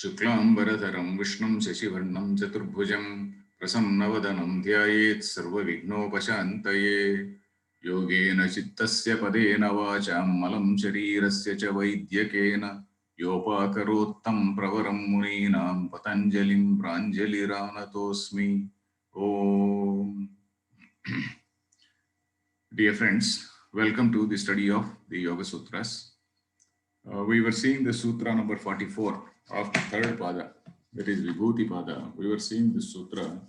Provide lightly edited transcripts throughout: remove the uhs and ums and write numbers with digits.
शुक्लांबरधरं विष्णुं शशिवर्णं चतुर्भुजं प्रसन्नवदनं ध्यायेत् सर्वविघ्नोपशान्तये। योगेन चित्तस्य पदेन वाचां मलं शरीरस्य च वैद्यकेन योपाकरोत्तं प्रवरं मुनीनां पतञ्जलिं प्राञ्जलिरानतोऽस्मि। Om. Dear friends, welcome to the study of the Yoga Sutras. We were seeing the sutra number 44 of the third pada, that is Vibhuti pada. We were seeing the sutra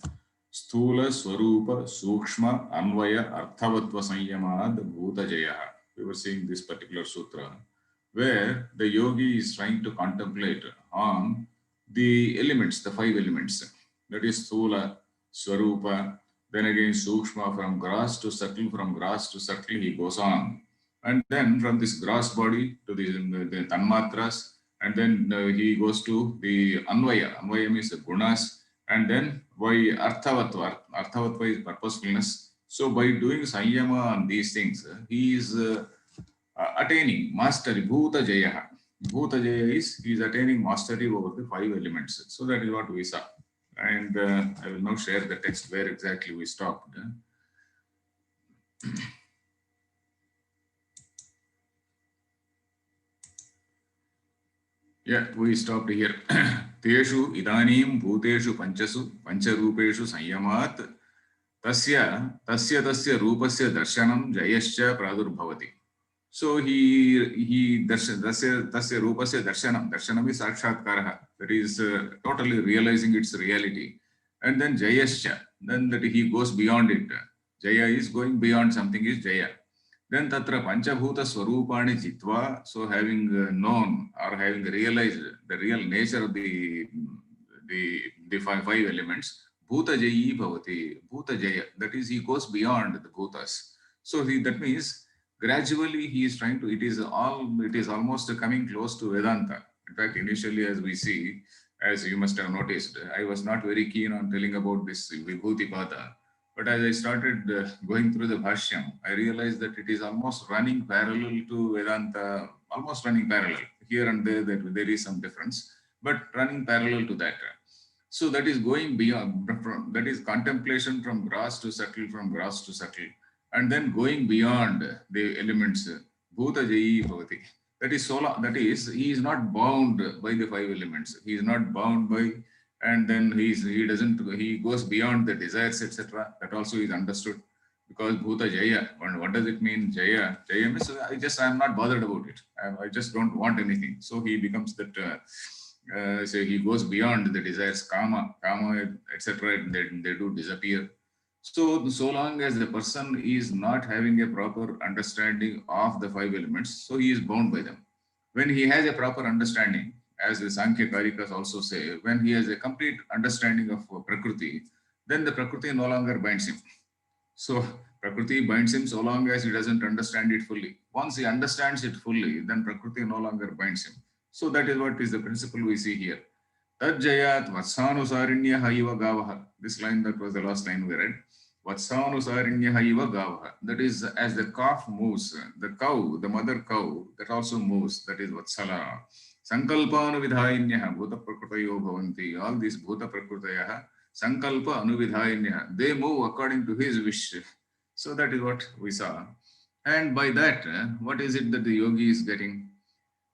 Sthula Swarupa Sukshma Anvaya Arthavatva Sanyamad Bhuta Jayaha. We were seeing this particular sutra where the yogi is trying to contemplate on the elements, the 5 elements, that is Sthula, Swarupa, then again Sukshma, from gross to subtle, from gross to subtle he goes on. And then from this gross body to the tanmatras, and then he goes to the anvaya. Anvaya means the gunas, and then by arthavatva. Arthavatva is purposefulness. So by doing sanyama on these things, he is attaining mastery. Bhuta jaya. Bhuta jaya is he is attaining mastery over the 5 elements. So that is what we saw. And I will now share the text where exactly we stopped. Yeah, we stopped here. Teshu idanim bhuteshu panchasu pancharupeshu sanyamat tasya rupasya darshanam jayascha pradurbhavati. So he tasya rupasya darshanam is sakshatkaraha, that is totally realizing its reality. And then jayascha, then that he goes beyond it. Jaya is going beyond something is jaya. Then tatra panchabhuta swarupani jitva, so having known or having realized the real nature of the five elements, bhuta jayi bhavati, bhuta jaya, that is he goes beyond the bhutas. So that means gradually he is trying to, it is almost coming close to Vedanta. In fact, initially as we see, as you must have noticed, I was not very keen on telling about this Vibhuti pada. But as I started going through the Bhashyam, I realized that it is almost running parallel to Vedanta, almost running parallel. Here and there, that there is some difference, but running parallel to that. So that is going beyond, that is contemplation from gross to subtle, from gross to subtle, and then going beyond the elements. Bhuta jayi bhavati. That is sola, that is, he is not bound by the 5 elements. He is not bound by, and then he goes beyond the desires, etc. That also is understood, because bhuta jaya. What does it mean? Jaya means I am not bothered about it. I just don't want anything. So he becomes that. So he goes beyond the desires, kama, etc. They do disappear. So long as the person is not having a proper understanding of the 5 elements, so he is bound by them. When he has a proper understanding, as the Sankhya Karikas also say, when he has a complete understanding of Prakriti, then the Prakriti no longer binds him. So Prakriti binds him so long as he doesn't understand it fully. Once he understands it fully, then Prakriti no longer binds him. So that is what is the principle we see here. Tajjayat vatsanusarinya iva gavaha. This line, that was the last line we read. Vatsanusarinya iva gavaha. That is, as the calf moves, the cow, the mother cow, that also moves. That is Vatsala. Sankalpa anuvidhainya bhuta prakrutayo bhavanti. All these bhuta prakrutayaha, sankalpa anuvidhainya, they move according to his wish. So that is what we saw. And by that, what is it that the yogi is getting?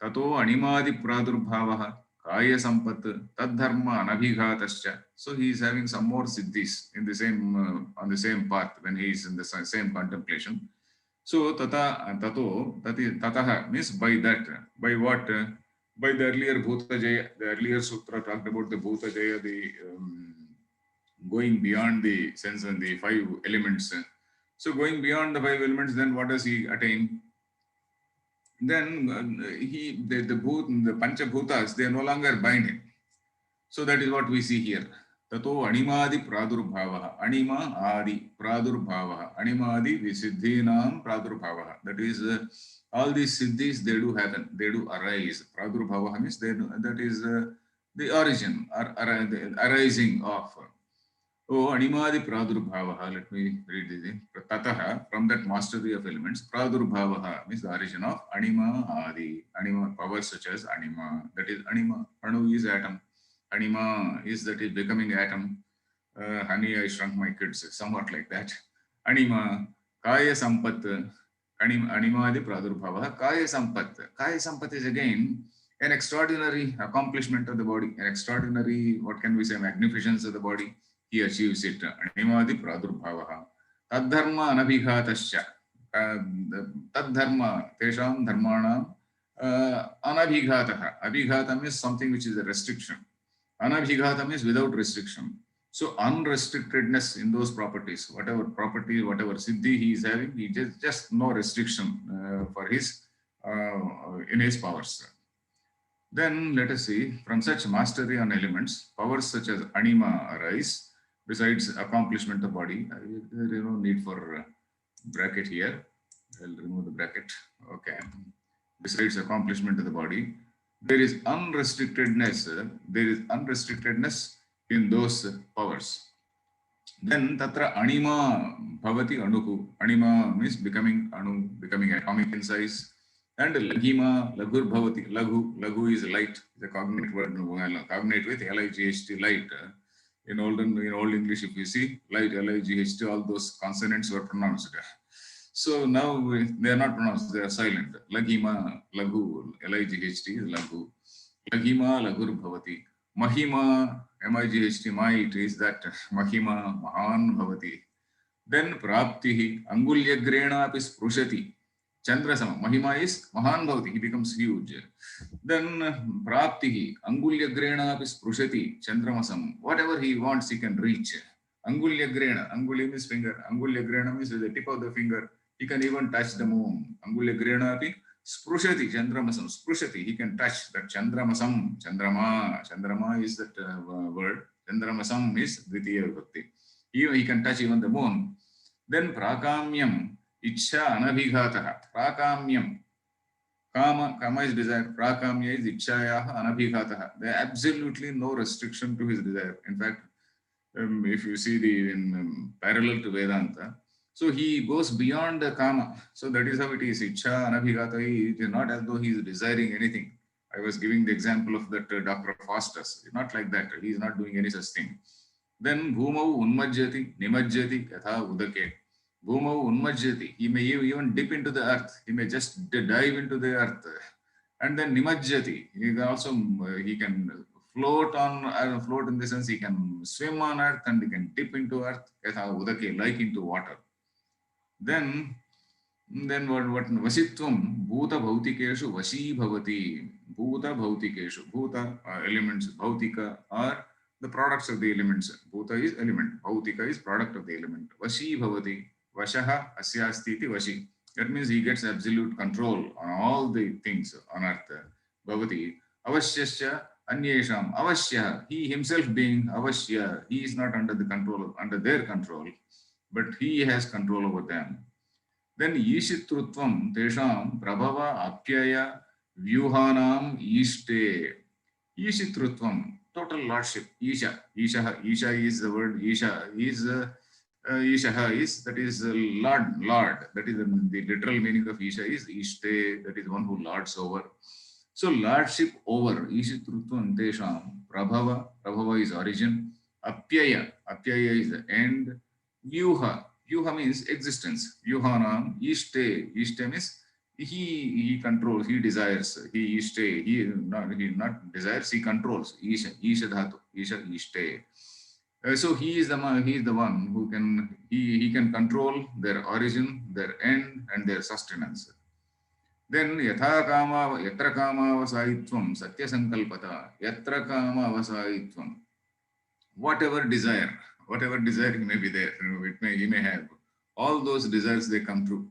Tato animadi pradurbhavaha kaya sampat tadharma anabhighatascha. So he is having some more siddhis in the same on the same path when he is in the same contemplation. So tataha means by that, by what? By the earlier Bhuta Jaya, the earlier sutra talked about the Bhuta Jaya, the going beyond the sense and the 5 elements. So going beyond the 5 elements, then what does he attain? Then the Panchabhutas, they no longer bind him. So that is what we see here. Tato animadi pradurbhavaha. Anima adi pradurbhavaha. Animadi visiddhinam pradurbhavaha. That is, all these siddhis, they do happen. They do arise. Pradurbhavaha means that is the origin, or the arising of. Oh, animadi pradurbhavaha. Let me read this. Tataha, from that mastery of elements, pradurbhavaha means the origin of anima adi. Anima, powers such as anima. That is anima. Anu is atom. Anima is that is becoming atom. Honey, I shrunk my kids, somewhat like that. Anima, Kaya Sampat, Anima the Pradurbhava, Kaya Sampat. Kaya Sampat is again an extraordinary accomplishment of the body, an extraordinary, what can we say, magnificence of the body. He achieves it. Anima the Pradurbhava. Tadharma Anabhigatascha. Tadharma, Tesham Dharmanam Anabhigataha. Abhigata means something which is a restriction. Anabhigata means without restriction. So unrestrictedness in those properties, whatever property, whatever siddhi he is having, he just no restriction for his in his powers. Then let us see, from such mastery on elements, powers such as anima arise. Besides accomplishment of body, there is no need for bracket here. I'll remove the bracket. Okay. Besides accomplishment of the body, there is unrestrictedness. There is unrestrictedness in those powers. Then tatra anima bhavati anuku. Anima means becoming anu, becoming atomic in size. And laghima, laghur bhavati. Laghu is light, the cognate word, cognate with L-I-G-H-T, light. In old English, if you see, light, L-I-G-H-T, all those consonants were pronounced. So now they are not pronounced, they are silent. Laghima, laghu, L-I-G-H-T is laghu. Laghima, laghur bhavati. Mahima, M-I-G-H-T, might is that Mahima, Mahan bhavati. Then praptihi, angulyagrena api sprushati. Chandrasama, Mahima is Mahan bhavati, he becomes huge. Then praptihi, angulyagrena api sprushati. Chandramasam, whatever he wants, he can reach. Angulyagrena, anguli means finger, angulyagrena means with the tip of the finger. He can even touch the moon. Angulyagrena api sprushati, chandramasam, sprushati. He can touch that chandramasam, chandrama. Chandrama is that word. Chandramasam is dvitiya vibhakti. He can touch even the moon. Then prakamyam, ichha anabhigataha. Prakamyam. Kama is desire. Prakamya is ichhayaha anabhigataha. There absolutely no restriction to his desire. In fact, if you see the parallel to Vedanta, so he goes beyond the kama. So that is how it is. Ichha anabhigata. It is not as though he is desiring anything. I was giving the example of that Dr. Faustus. It's not like that. He is not doing any such thing. Then bhumau unmajjati, nimajjati, yatha udake. Bhumau unmajjati. He may even dip into the earth. He may just dive into the earth. And then nimajjati. He can also he can float on, float in the sense he can swim on earth and he can dip into earth, yatha udake, like into water. Then what vasitvam bhuta bhautikeshu vashi bhavati. Bhuta bhautikeshu. Bhuta elements, bhautika are the products of the elements. Bhuta is element, bhautika is product of the element. Vashi bhavati. Vashaha asyasti iti vashi. That means he gets absolute control on all the things on earth. Bhavati. Avashyasya anyesham. Avashya. He himself being avashya. He is not under the control, under their control, but he has control over them. Then Ishitrutvam Tesham Prabhava Apyaya Vyuhanam Ishte. Ishitrutvam, total lordship. Isha. Isha is the word. Isha is Isha is, that is Lord. That is the literal meaning of Isha is Ishte, that is one who lords over. So lordship over. Ishitrutvam Tesham Prabhava. Prabhava is origin. Apyaya. Apyaya is the end. Vyuha. Vyuha means existence. Vyuhanam, Ishte. Ishte means he controls, he desires. He Ishte. He not desires, he controls. Isha dhatu. Isha Ishte. So he is the one who can he can control their origin, their end, and their sustenance. Then yatha kama yatra kama avasaitvam satya sankalpata. Yatra kama avasaitvam. Whatever desire he may be there, he may have. All those desires, they come true.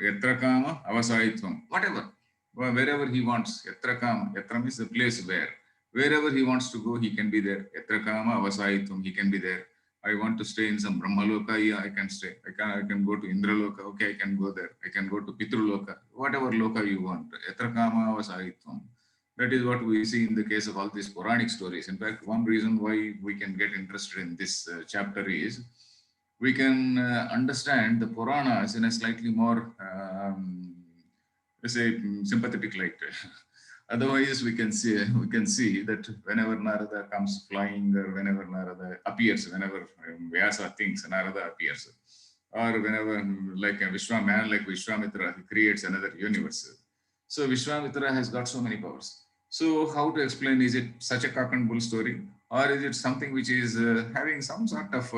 Yatra kama avasaitvam. Whatever, wherever he wants. Yatra kama. Yatra means the place where. Wherever he wants to go, he can be there. Yatra kama avasaitvam. He can be there. I want to stay in some Brahmaloka, yeah, I can stay. I can go to Indraloka, okay, I can go there. I can go to Pitruloka, whatever loka you want. Yatra kama avasaitvam. That is what we see in the case of all these Puranic stories. In fact, one reason why we can get interested in this chapter is we can understand the Puranas in a slightly more, let's say, sympathetic light. Otherwise, we can see that whenever Narada comes flying, or whenever Narada appears, whenever Vyasa thinks Narada appears, or whenever like a man like Vishwamitra, he creates another universe. So Vishwamitra has got so many powers. So how to explain? Is it such a cock and bull story, or is it something which is having some sort of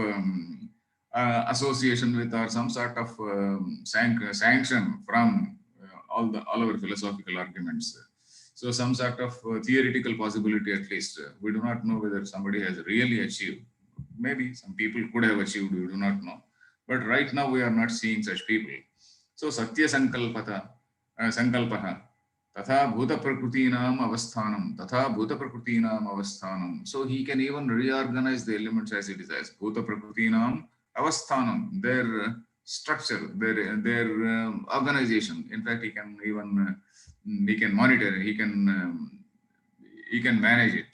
association with, or some sort of sanction from all our philosophical arguments? So some sort of theoretical possibility at least. We do not know whether somebody has really achieved. Maybe some people could have achieved, we do not know. But right now we are not seeing such people. So Satya Sankalpaha, Tatha Bhuta Prakrutinam Avasthanam, Tatha Bhuta Prakrutinam Avasthanam. So he can even reorganize the elements as it is as Bhuta Prakrutinam Avasthanam, their structure, their organization. In fact, he can even he can monitor, he can manage it.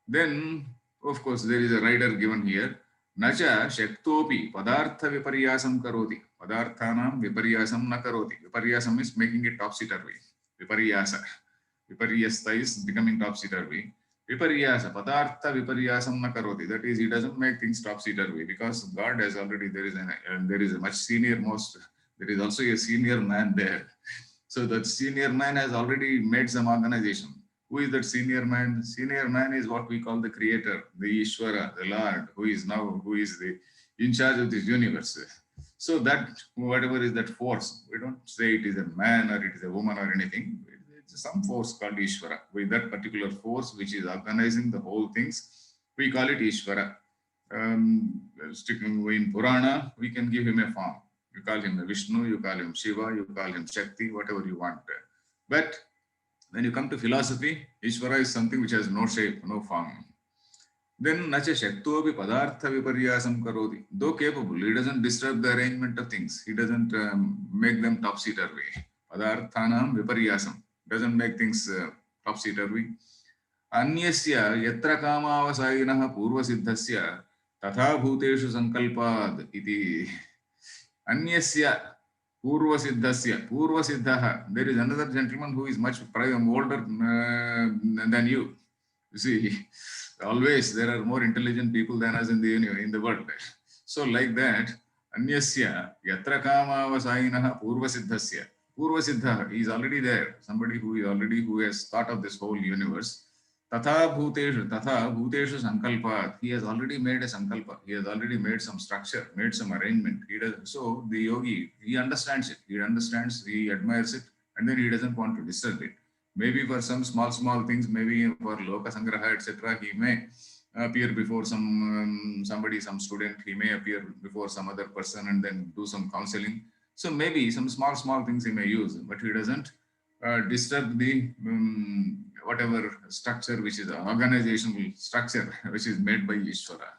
Then, of course, there is a rider given here. Nacha Shaktopi Padartha Viparyasam Karoti. Padarthanam Viparyasam na Karoti. Viparyasam is making it topsy-turvy. Viparyasa. Viparyasta is becoming topsy-turvy. Viparyasa, Padartha Viparyasam na Karoti. That is, he doesn't make things topsy-turvy because God has already, there is a much senior most, there is also a senior man there. So that senior man has already made some organization. Who is that senior man? Senior man is what we call the creator, the Ishvara, the Lord, who is the in charge of this universe. So that whatever is that force, we don't say it is a man or it is a woman or anything. It's some force called Ishvara. With that particular force which is organizing the whole things, we call it Ishvara. Sticking in Purana, we can give him a form. You call him Vishnu, you call him Shiva, you call him Shakti, whatever you want. But when you come to philosophy, Ishvara is something which has no shape, no form. Then Nacha Shaktopi Padartha Viparyasam Karoti. Though capable, he doesn't disturb the arrangement of things. He doesn't make them topsy-turvy. Padarthanam Viparyasam. Doesn't make things topsy-turvy. Anyasya yatra kamavasayinah purvasiddhasya tatha bhuteshu sankalpad iti. Anyasya Purvasiddhaha. There is another gentleman who is much older than you. You see, always there are more intelligent people than us in the world. So like that, Anyasya Yatra Kamavasayinaha Purvasiddhasya. Purvasiddha, he is already there. Somebody who has thought of this whole universe. Tatha Bhuteshu Sankalpat. He has already made a Sankalpa. He has already made some structure, made some arrangement. So the yogi, he understands it. He admires it, and then he doesn't want to disturb it. Maybe for some small things, maybe for Loka Sangraha, etc., he may appear before some student. He may appear before some other person and then do some counseling. So maybe some small things he may use, but he doesn't disturb the whatever structure which is an organizational structure which is made by Ishvara.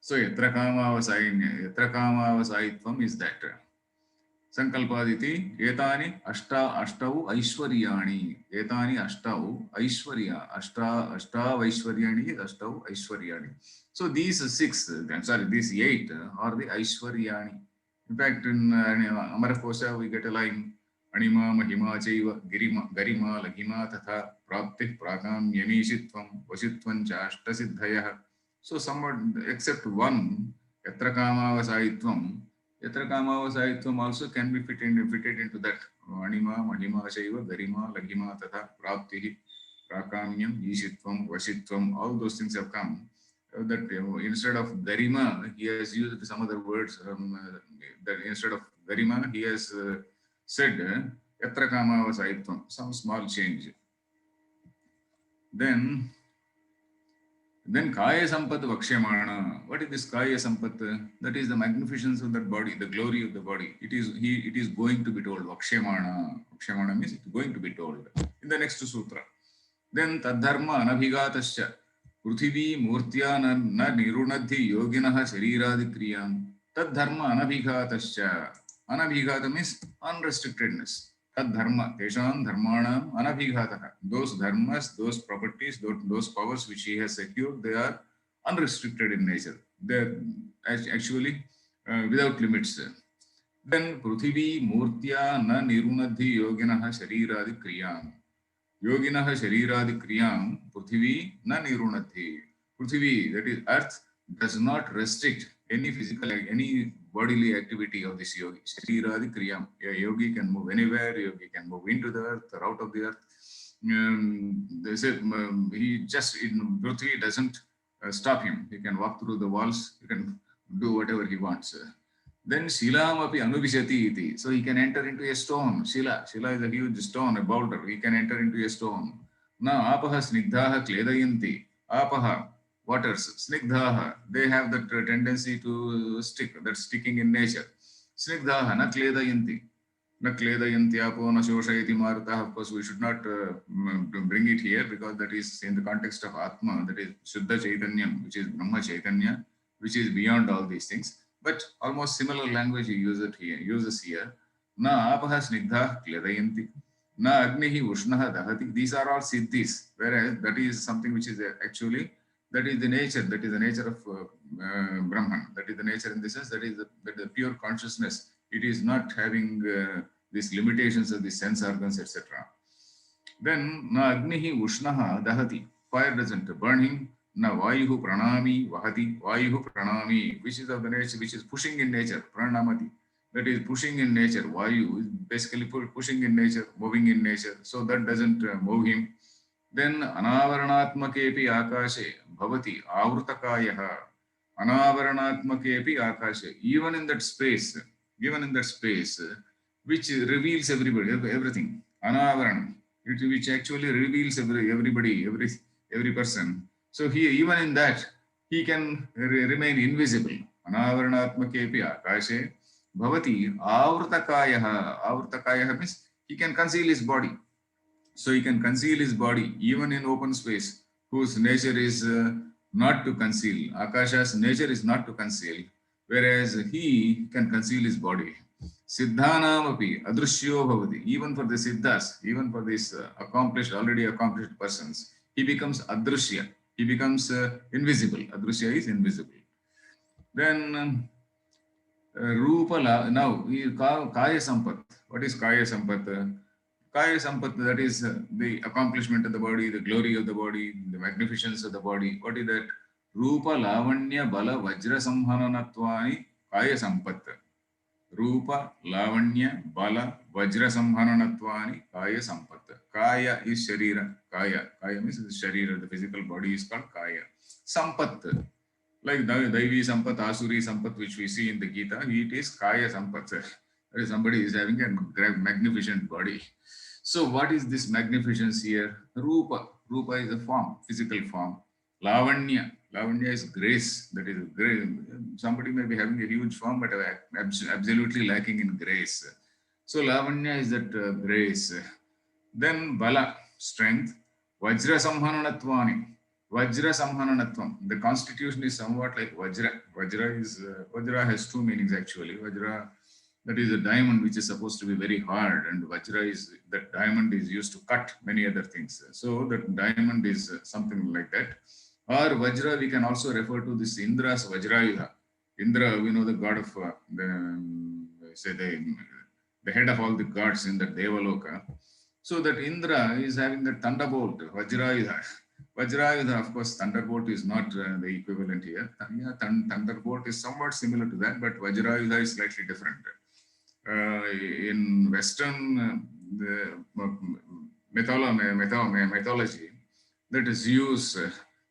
So Yatra Kamavasayitvam is that. Sankalpaditi etani ashtau aishwaryani. Etani ashtau aishwarya. Ashta vaishwaryani is ashtau aishwaryani. So these these 8 are the aishwaryani. In fact, in Amarkosha we get a line. Anima Mahima Chaiva Garima Lagima Tatha Prapti Prakam Yamishitvam Vashitvam Chashta Siddhaya. So somewhat except one, Yatra Kamavasayitvam also can be fitted into that. Anima Mahima Chaiva Garima Lagima Tatha Prapti Prakamyam Yishitvam Vashitvam. All those things have come. That instead of Garima, he has used some other words. That instead of Garima, he has said Yatra Kamavasayitvam, some small change. Then Kaya Sampat Vakshyamana. What is this Kaya Sampat? That is the magnificence of that body, the glory of the body. It is going to be told. Vakshyamana. Vakshyamana means it is going to be told in the next sutra. Then Tadharma Anabhigatasya Pruthivi Murtya na Nirunadhi Yoginaha Shariradi Kriyam. Tadharma Anabhigatasya. Anabhigata means unrestrictedness. Tad dharma, tesham dharmanam anabhigataha. Those dharmas, those properties, those powers which he has secured, they are unrestricted in nature. They are actually without limits. Then Pruthivi Murtya na Nirunadhi Yoginaha Shariradi Kriyam. Yoginah Shariradi Kriyam Prithvi na nirunati. Prithvi, that is earth, does not restrict any physical, any bodily activity of this yogi. Shariradi Kriyam. A yogi can move anywhere, yogi can move into the earth or out of the earth. They say he just, Prithvi doesn't stop him. He can walk through the walls, he can do whatever he wants. Then Shilam api anubhishati iti. So he can enter into a stone. Shila. Shila is a huge stone, a boulder. He can enter into a stone. Na apaha snigdhaha kledayanti. Apaha, waters. Snigdhaha, they have that tendency to stick. That's sticking in nature. Snigdhaha na kledayanti. Na kledayanti apo na shoshayati marutah. Of course, we should not bring it here because that is in the context of Atma, that is Shuddha Chaitanyam, which is Brahma Chaitanya, which is beyond all these things. But almost similar language he uses here. Na apaha snigdha kledayanti. Na agnihi ushnaha dahati. These are all siddhis, whereas that is something which is actually, that is the nature of Brahman. That is the nature in the sense that is the pure consciousness. It is not having these limitations of the sense organs, etc. Then na agnihi ushnaha dahati. Fire doesn't burn him. Na vayuhu pranami vahati. Vayuhu pranami, which is of the nature, which is pushing in nature. Pranamati, that is pushing in nature. Vayu is basically pushing in nature, moving in nature. So that doesn't move him. Then anavaranaatmakepi akashe bhavati avrutakayah. Anavaranaatmakepi akashe. Even in that space, which reveals everything. Anavaranam, which actually reveals everybody, every person. So he, even in that, he can remain invisible. Anavaranatmakepi akashe bhavati avrutakayah. Avrutakayah means he can conceal his body. So he can conceal his body even in open space, whose nature is not to conceal. Akasha's nature is not to conceal, whereas he can conceal his body. Siddhanam api adrushyo bhavati. Even for the siddhas, even for these already accomplished persons, he becomes adrushya. He becomes invisible. Adrushya is invisible. Then Rupa, now Kaya Sampat. What is Kaya Sampat? Kaya Sampat, that is the accomplishment of the body, the glory of the body, the magnificence of the body. What is that? Rupa Lavanya Bala Vajra Samhananatvani Kaya Sampat. Rupa Lavanya Bala Vajra Samhananatvani Kaya Sampat. Kaya is Sharira. Kaya means the Sharira, the physical body is called Kaya. Sampat, like Daivi Sampat, Asuri Sampat, which we see in the Gita, it is Kaya Sampat. That is, somebody is having a magnificent body. So what is this magnificence here? Rupa. Rupa is a form, physical form. Lavanya. Lavanya is grace. That is grace. Somebody may be having a huge form, but absolutely lacking in grace. So Lavanya is that grace. Then Bala, strength. Vajra Samhananatvani. Vajra Samhananatvam. The constitution is somewhat like Vajra. Vajra has two meanings actually. Vajra, that is a diamond which is supposed to be very hard, and Vajra is, that diamond is used to cut many other things. So that diamond is something like that. Or Vajra, we can also refer to this Indra's Vajrayuha. Indra, we know the god of the head of all the gods in the Devaloka. So that Indra is having the thunderbolt, Vajrayuha. Vajrayuha, of course, thunderbolt is not the equivalent here. Thunderbolt is somewhat similar to that, but Vajrayuha is slightly different. In Western mythology, that is Zeus.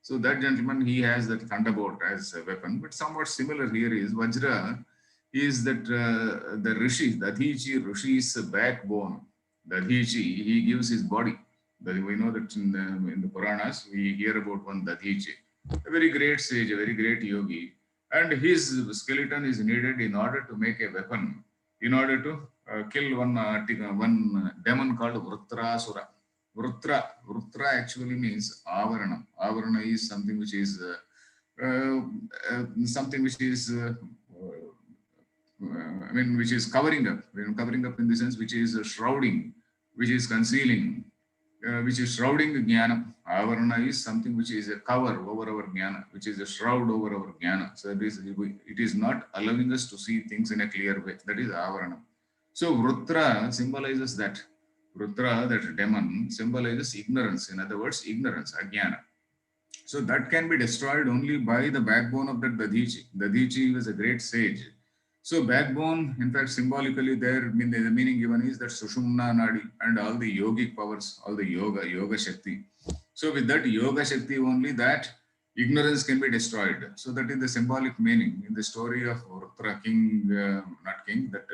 So that gentleman, he has that thunderbolt as a weapon. But somewhat similar here is Vajra is that the Rishi, Dadhichi Rishi's backbone. Dadhichi, he gives his body. We know that in the Puranas, we hear about one Dadhichi, a very great sage, a very great yogi. And his skeleton is needed in order to make a weapon, in order to kill one demon called Vrutrasura. Vrutra actually means Avarana. Avarana is something which is which is covering up. Covering up in the sense which is shrouding, which is concealing, which is shrouding jnana. Avarana is something which is a cover over our jnana, which is a shroud over our jnana. So it is not allowing us to see things in a clear way. That is Avarana. So Vrutra symbolizes that. Rutra, that demon, symbolizes ignorance. In other words, ignorance, ajnana. So that can be destroyed only by the backbone of that Dadichi. Dadichi was a great sage. So backbone, in fact, symbolically there, the meaning given is that Sushumna Nadi and all the yogic powers, all the yoga Shakti. So with that yoga Shakti only, that ignorance can be destroyed. So that is the symbolic meaning in the story of Rutra king, not king, that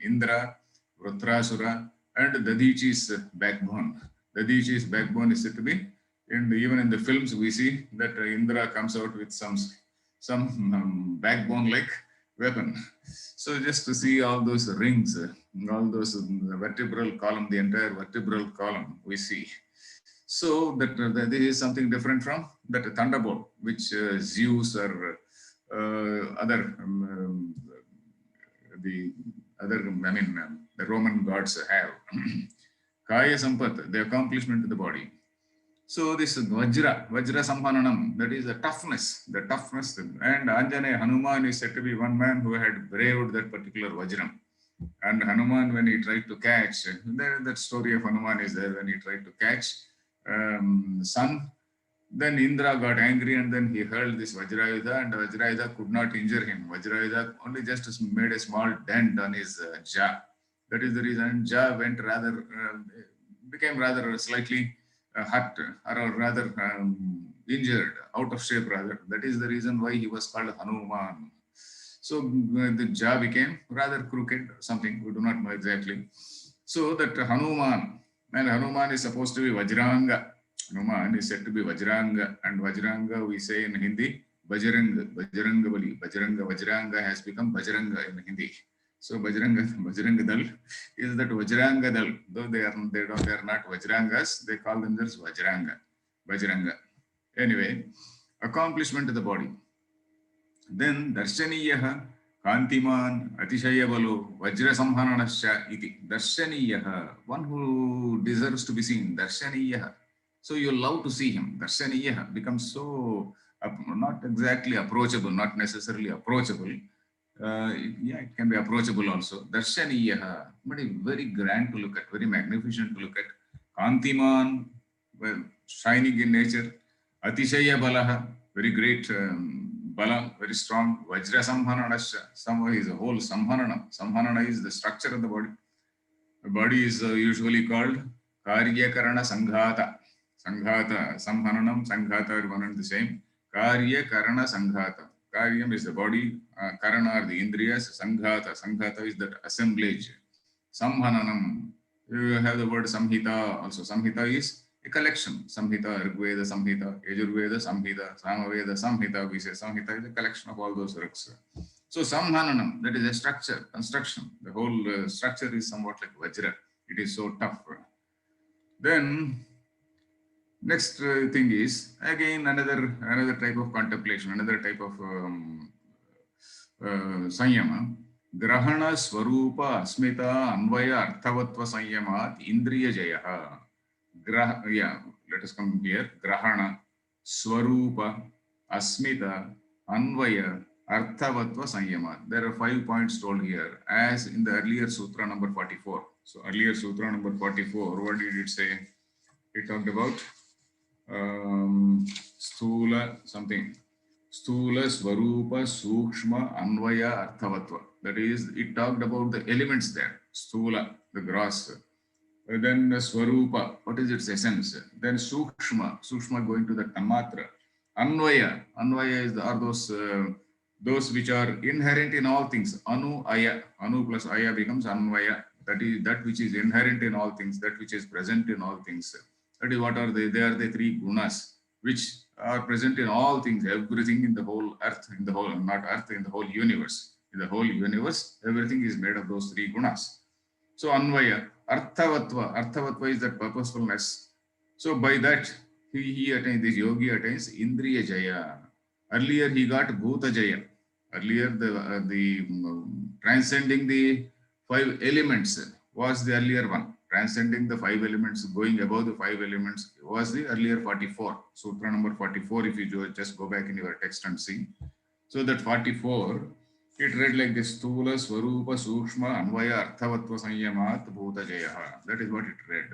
Indra, Rutrasura, and Dadichi's backbone. Dadichi's backbone is said to be, and even in the films we see that Indra comes out with some backbone like weapon. So just to see all those rings, all those vertebral column, the entire vertebral column we see. So that this is something different from that thunderbolt, which Zeus or other the other, I mean, the Roman gods have. Kaya Sampat, the accomplishment of the body. So this Vajra Sampananam, that is the toughness, and Anjaneya Hanuman is said to be one man who had braved that particular Vajram. And Hanuman, when he tried to catch, that story of Hanuman is there, when he tried to catch sun, then Indra got angry and then he hurled this Vajrayudha, and Vajrayudha could not injure him. Vajrayudha only just made a small dent on his jaw. That is the reason jaw went rather, became rather slightly hurt, or rather injured, out of shape rather. That is the reason why he was called Hanuman. So the jaw became rather crooked, something, we do not know exactly. So that Hanuman, and Hanuman is supposed to be Vajranga. Hanuman is said to be Vajranga, and Vajranga we say in Hindi, Bajranga, Bajranga Bali. Vajranga has become Bajranga in Hindi. So Bajranga Dal is that Vajranga Dal. Though they are not Vajrangas, they call themselves Bajranga. Anyway, accomplishment of the body. Then Darshaniyaha, Kantiman, Atishayavalo, Vajra Samhananasya iti. Darshaniyaha, one who deserves to be seen. Darshaniyaha. So you love to see him. Darshaniyaha becomes so not exactly approachable, not necessarily approachable. It can be approachable also. Darshaniyaha, but very grand to look at, very magnificent to look at. Kantiman, well, shining in nature. Atishaya Balaha, very great Bala, very strong. Vajra Samhananasya, Samva is a whole Samhanana. Samhanana is the structure of the body. The body is usually called Karya Karana Sanghata. Sanghata, Samhananam, Sanghata are one and the same. Karya Karana Sanghata. Karyam is the body, Karana are the Indriyas, Sanghata is that assemblage. Samhananam, you have the word Samhita also. Samhita is a collection. Samhita, Rigveda, Samhita, Yajurveda, Samhita, Samaveda, Samhita. We say Samhita is a collection of all those rigs. So Samhananam, that is a structure, construction. The whole structure is somewhat like Vajra. It is so tough. Then next thing is again another type of contemplation, another type of Sanyama. Grahana Swarupa Asmita Anvaya Arthavatva Sanyamat Indriya Jayaha. Let us come here. Grahana, Swarupa, Asmita, Anvaya, Arthavatva Sanyamat. There are 5 points told here, as in the earlier Sutra number 44. So earlier Sutra number 44, what did it say? It talked about Stula something. Stula, Swarupa, Sukshma, Anvaya, Arthavatva. That is, it talked about the elements there. Stula, the gross. Then Swarupa, what is its essence? Then Sukshma going to the Tanmatra. Anvaya is are those which are inherent in all things. Anu plus Aya becomes Anvaya. That is that which is inherent in all things, that which is present in all things. That is, what are they? They are the 3 gunas, which are present in all things, everything in the whole earth, in the whole, not earth, in the whole universe. In the whole universe, everything is made of those 3 gunas. So Anvaya, Arthavatva is that purposefulness. So by that, he attains, this yogi attains Indriya Jaya. Earlier he got Bhuta Jaya. Earlier the transcending the 5 elements was the earlier one. Transcending the 5 elements, going above the 5 elements was the earlier 44. Sutra number 44, if you just go back in your text and see. So that 44, It read like this: Stula Swarupa Sukshma Anvaya Arthavatva Sanyamat Bhuta Jayaha. That is what it read.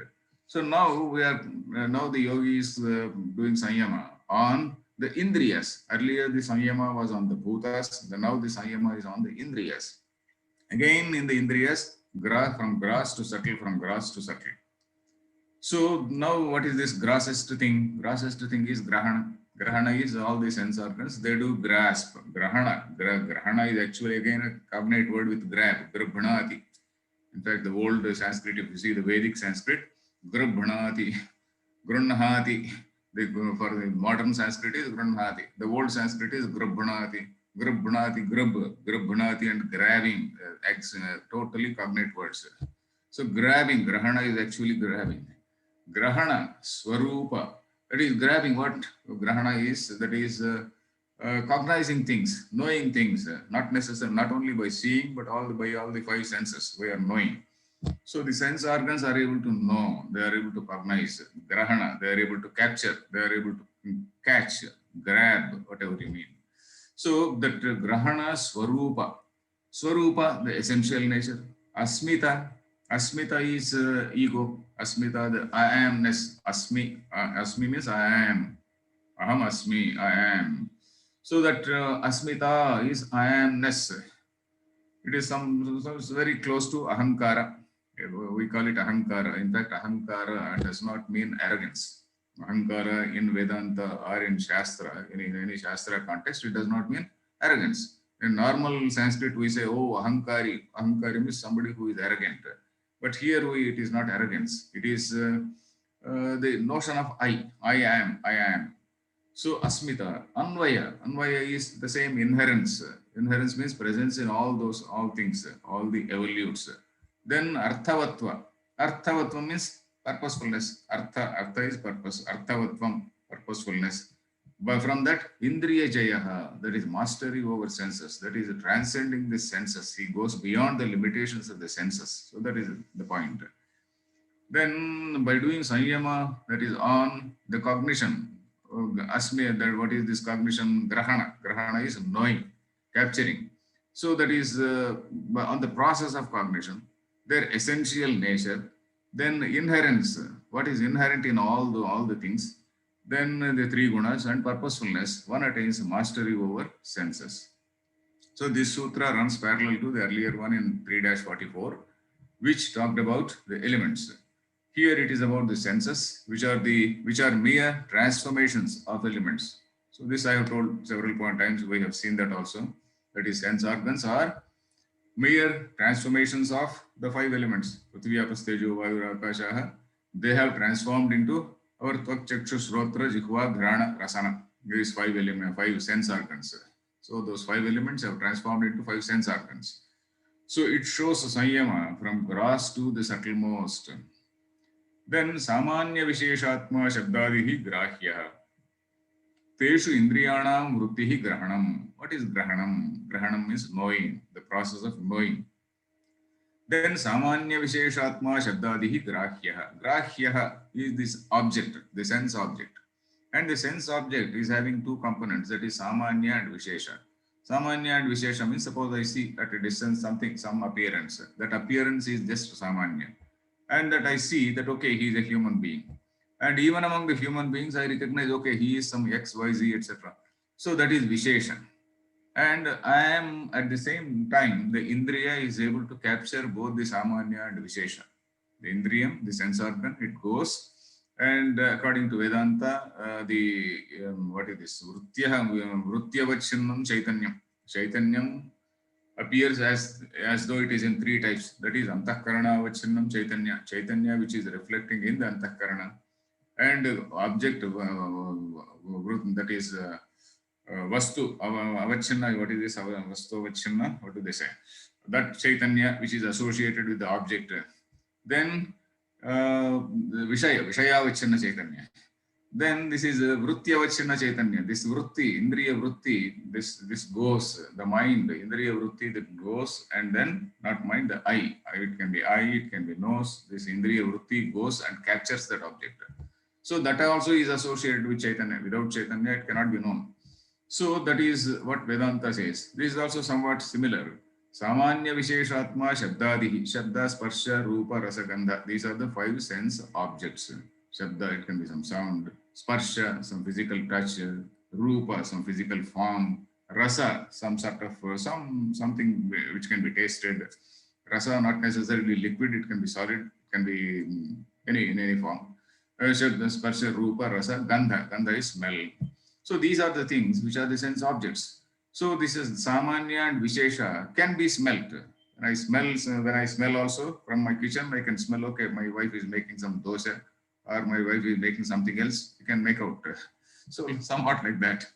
So now we are now the yogi is doing Sanyama on the Indriyas. Earlier the Sanyama was on the Bhutas, now the Sanyama is on the Indriyas. Again in the Indriyas, from grass to subtle, from grass to subtle. So now what is this grossest thing? Grossest thing is Grahana. Grahana is all the sense organs, they do grasp. Grahana is actually again a cognate word with grab, grabhanati. In fact, the old Sanskrit, if you see the Vedic Sanskrit, grabhanati, grunhati. For the modern Sanskrit is grunhati. The old Sanskrit is grabhanati. Grabhanati, grabhanati and grabbing, totally cognate words. So grabbing, grahana is actually grabbing. Grahana, Swarupa, that is grabbing. What Grahana is, that is cognizing things, knowing things, not necessarily, not only by seeing, but by all the five senses, we are knowing. So the sense organs are able to know, they are able to cognize, Grahana, they are able to capture, they are able to catch, grab, whatever you mean. So that Grahana, Swarupa, Swarupa, the essential nature, Asmita, Asmita is ego. Asmita, the I amness. Asmi. Asmi means I am. Aham asmi. I am. So that Asmita is I amness. It is some very close to Ahankara. We call it Ahankara. In fact, Ahankara does not mean arrogance. Ahankara in Vedanta or in Shastra, in any Shastra context, it does not mean arrogance. In normal Sanskrit, we say, oh, Ahankari. Ahankari means somebody who is arrogant. But here it is not arrogance. It is the notion of I am, I am. So Asmita, Anvaya is the same inherence. Inherence means presence in all things, all the evolutes. Then Arthavatva means purposefulness. Artha is purpose. Arthavatvam, purposefulness. But from that, Indriya Jayaha, that is mastery over senses, that is transcending the senses. He goes beyond the limitations of the senses. So that is the point. Then by doing Sanyama, that is on the cognition, Asmi, that what is this cognition? Grahana. Grahana is knowing, capturing. So that is on the process of cognition, their essential nature, then inherence, what is inherent in all the things, then the three gunas and purposefulness, one attains mastery over senses. So this sutra runs parallel to the earlier one in 3-44, which talked about the elements. Here it is about the senses, which are mere transformations of elements. So this I have told several times, we have seen that also. That is, sense organs are mere transformations of the five elements. Prithvi, Apas, Tejo, Vayu, Akasha. They have transformed into our Tvak, Chakshu, Shrotra, Jihva, Ghrana, Rasana. These five sense organs. So those five elements have transformed into five sense organs. So it shows Sanyama from gross to the subtlemost. Then Samanya Visheshatma Shabdadihi Grahya. Teshu Indriyanam Vruttihi Grahanam. What is Grahanam? Grahanam is knowing, the process of knowing. Then Samanya Visheshatma Shabdadihi Grahya. Grahya is this object, the sense object. And the sense object is having two components, that is Samanya and Vishesha. Samanya and Vishesha means, suppose I see at a distance some appearance. That appearance is just Samanya. And that I see that, okay, he is a human being. And even among the human beings, I recognize, okay, he is some X, Y, Z, etc. So that is Vishesha. And I am at the same time, the Indriya is able to capture both the Samanya and Vishesha. The Indriyam, the sense organ, it goes. And according to Vedanta, what is this? Vrutyavachinnam Chaitanyam. Chaitanyam appears as though it is in three types. That is Antahkarana Avachinnam Chaitanya. Chaitanya which is reflecting in the Antahkarana. And object, that is Vastu Avachinna. What is this? Vastu Avachinna. What do they say? That Chaitanya which is associated with the object. Then Vishayavachinna Chaitanya. Then this is Vrutyavachinna Chaitanya. This Vrutti, Indriya Vrutti, this goes, the mind, the Indriya Vrutti that goes, and then not mind, the eye. It can be eye, it can be nose. This Indriya Vrutti goes and captures that object. So that also is associated with Chaitanya. Without Chaitanya, it cannot be known. So that is what Vedanta says. This is also somewhat similar. Samanya Visheshatma Shabdadihi. Shabda, Sparsha, Rupa, Rasa, Gandha. These are the five sense objects. Shabda, it can be some sound. Sparsha, some physical touch. Rupa, some physical form. Rasa, some sort of something which can be tasted. Rasa, not necessarily liquid, it can be solid, it can be in any form. Shabda, Sparsha, Rupa, Rasa, Gandha. Gandha is smell. So these are the things which are the sense objects. So this is Samanya and Vishesha can be smelt. When I smell also from my kitchen, I can smell, okay, my wife is making some dosa or my wife is making something else. You can make out. So somewhat like that.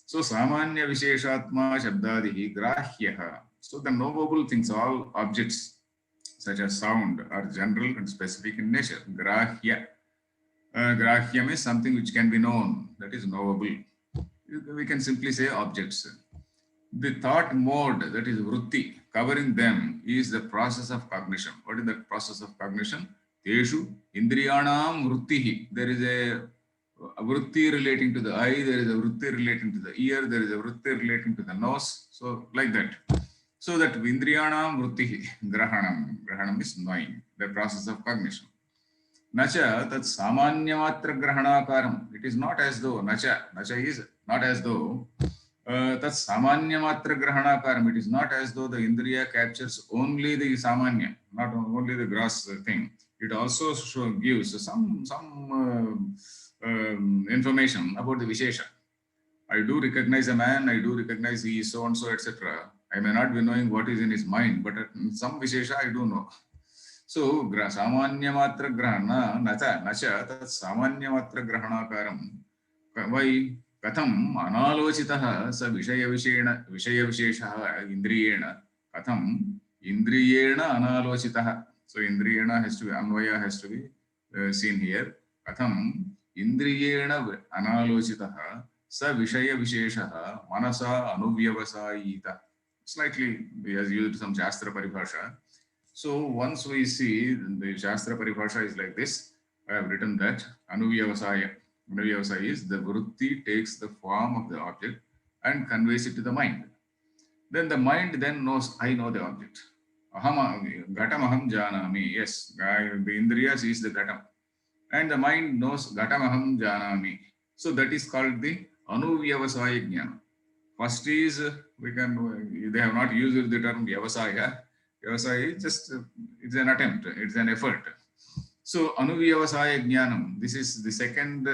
So Samanya Visheshatma Shabdadihi Grahyaha. So the knowable things, all objects such as sound are general and specific in nature. Grahya. Grahyam is something which can be known, that is knowable. We can simply say objects. The thought mode, that is vritti, covering them is the process of cognition. What is that process of cognition? Teshu indriyanam vrittihi. There is a vritti relating to the eye, there is a vritti relating to the ear, there is a vritti relating to the nose. So like that. So that indriyanam vrittihi, grahanam. Grahanam is knowing, the process of cognition. Nacha tat samanyamatra grahanakaram. It is not as though, nacha is not as though tat samanyamatra grahanakaram. It is not as though the indriya captures only the samanya, not only the gross thing. It also gives some information about the vishesha. I do recognize a man, I do recognize he is so and so, etc. I may not be knowing what is in his mind, but some vishesha I do know. So, samanyamatra grahana, nacha tat samanyamatra grahanakaram. Why? Katham analochitaha sa vishaya-visheshaha indriyena. Katham indriyena analochitaha. So, indriyena has to be, anvaya has to be seen here. Katham indriyena analochitaha sa vishaya-visheshaha manasa anuvyavasayita. Slightly, he has used some Shastra Paribhasha. So once we see the Shastra Paribhasha is like this, I have written that Anuvyavasaya. Anuvyavasaya is the vritti takes the form of the object and conveys it to the mind. Then the mind then knows, I know the object. Gatam aham janami. Yes, the Indriya sees the Gatam. And the mind knows Gatam aham janami. So that is called the Anuvyavasaya Jnana. First is, they have not used the term Vyavasaya. Vyavasaya is just, it's an attempt, it's an effort. So, Anuvyavasaya Jnanam, this is the second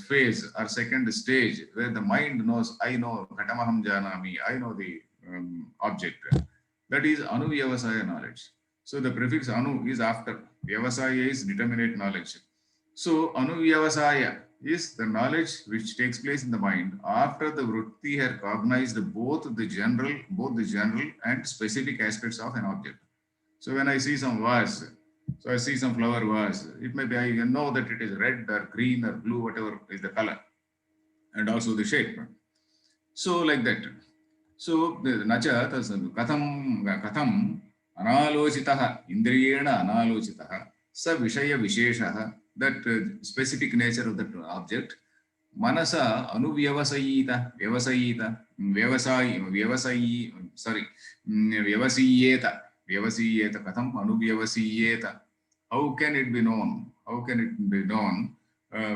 phase or second stage where the mind knows, I know Ghatamaham Janami, I know the object. That is Anuvyavasaya knowledge. So, the prefix Anu is after, Vyavasaya is determinate knowledge. So, Anuvyavasaya is the knowledge which takes place in the mind after the vritti has cognized both the general and specific aspects of an object. So when I see some vase, so I see some flower vase, it may be, I know that it is red or green or blue, whatever is the color, and also the shape. So like that. So the nacha katham analochitaha, indriyena analochitaha, sa vishaya visheshaha, that specific nature of that object, manasa anuvyavasayita, vyavasiyeta, katham anuvyavasiyeta. How can it be known? How can it be known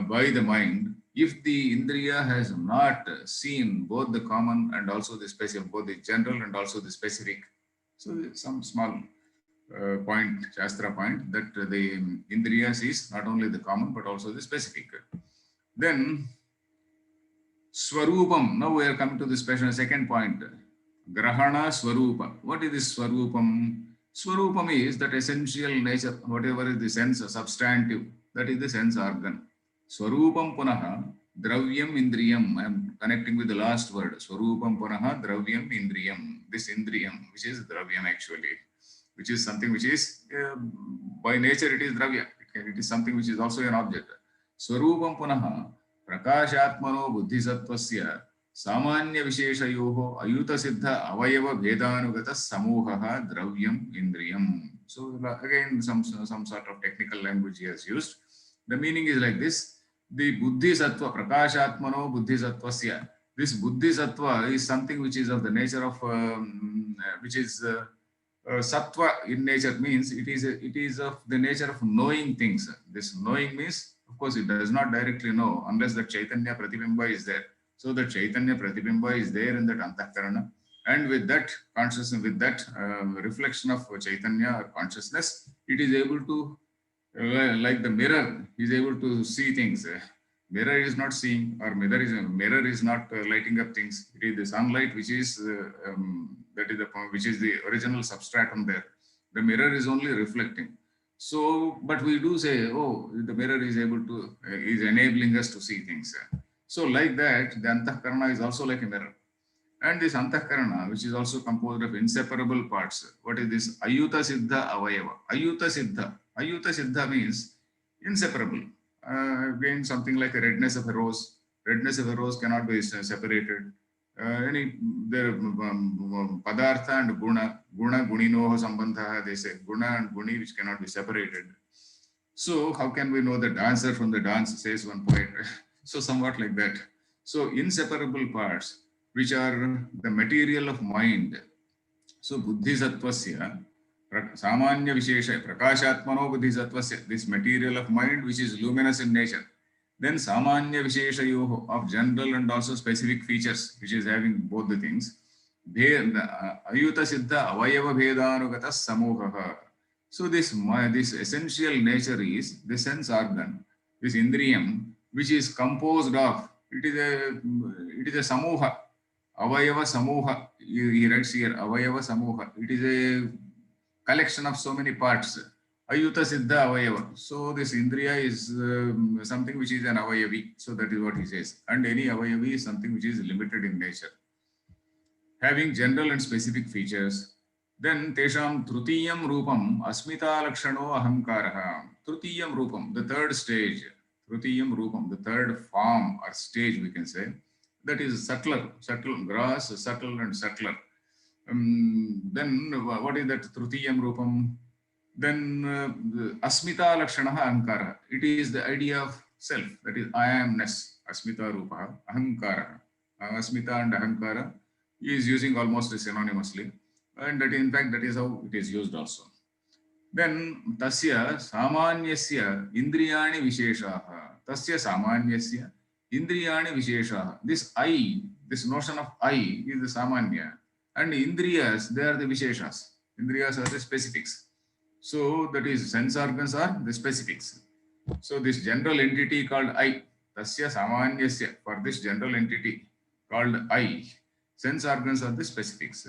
by the mind if the indriya has not seen both the common and also the specific, both the general and also the specific? So some small point, Shastra point, that the indriya sees not only the common but also the specific. Then Swarupam. Now we are coming to the special second point. Grahana Swarupa. What is this Swarupam? Swarupam is that essential nature, whatever is the sense substantive, that is the sense organ. Swarupam punaha dravyam indriyam. I am connecting with the last word. Swarupam punaha dravyam indriyam. This indriyam, which is dravyam actually, which is something which is, by nature it is dravya. It is something which is also an object. Swarupam punaha prakashatmano buddhisatvasya samanya visheshayoho ayuta siddha avayava bhedanugata samuhaha dravyam indriyam. So again, some sort of technical language he has used. The meaning is like this. The buddhisattva, prakashatmano buddhisatvasya, This buddhi sattva is something which is of the nature of which is sattva in nature, means it is of the nature of knowing things. This knowing means, of course, it does not directly know unless the Chaitanya Pratibimba is there. So the Chaitanya Pratibimba is there in that Antahkarana, and with that consciousness, with that reflection of Chaitanya or consciousness, it is able to, like the mirror, is able to see things. Mirror is not seeing, or mirror is not lighting up things. It is the sunlight which is that is the which is the original substratum there. The mirror is only reflecting. So, but we do say, oh, the mirror is able to is enabling us to see things. So, like that, the Antahkarana is also like a mirror. And this Antahkarana, which is also composed of inseparable parts. What is this? Ayuta Siddha Avayava. Ayuta Siddha. Ayuta Siddha means inseparable. Again, something like a redness of a rose. Redness of a rose cannot be separated. There padartha and guna, guninoho sambandha, they say guna and guni, which cannot be separated. So how can we know the dancer from the dance, says one poet. So somewhat like that. So inseparable parts, which are the material of mind. So buddhi sattvasya samanya vishesha prakashatmano buddhi sattvasya, this material of mind which is luminous in nature. Then samanya visheshayoho, of general and also specific features, which is having both the things. Ayuta siddha avayava bhedanugata samohaha. So this essential nature is the sense organ, this indriyam, which is composed of, it is a samoha. Avayava samoha, he writes here, avayava samoha. It is a collection of so many parts. Ayuta Siddha Avayava. So this Indriya is something which is an Avayavi. So that is what he says. And any Avayavi is something which is limited in nature, having general and specific features. Then Tesham Trutiyam Rupam Asmita Lakshano Ahamkaraha. Trutiyam Rupam, the third stage. Trutiyam Rupam, the third form or stage, we can say. That is subtler, gross, subtle and subtler. Then what is that Trutiyam Rupam? Then Asmita Lakshanaha Ahankara. It is the idea of self, that is I amness, Asmita Rupa, Ahankara. Asmita and Ahankara is using almost synonymously. And that in fact, that is how it is used also. Then Tasya Samanyasya Indriyani Visheshaha. Tasya Samanyasya Indriyani Visheshaha. This I, this notion of I is the Samanya. And Indriyas, they are the Visheshas. Indriyas are the specifics. So that is, sense organs are the specifics. So this general entity called I, Tasya Samanyasya, for this general entity called I, sense organs are the specifics.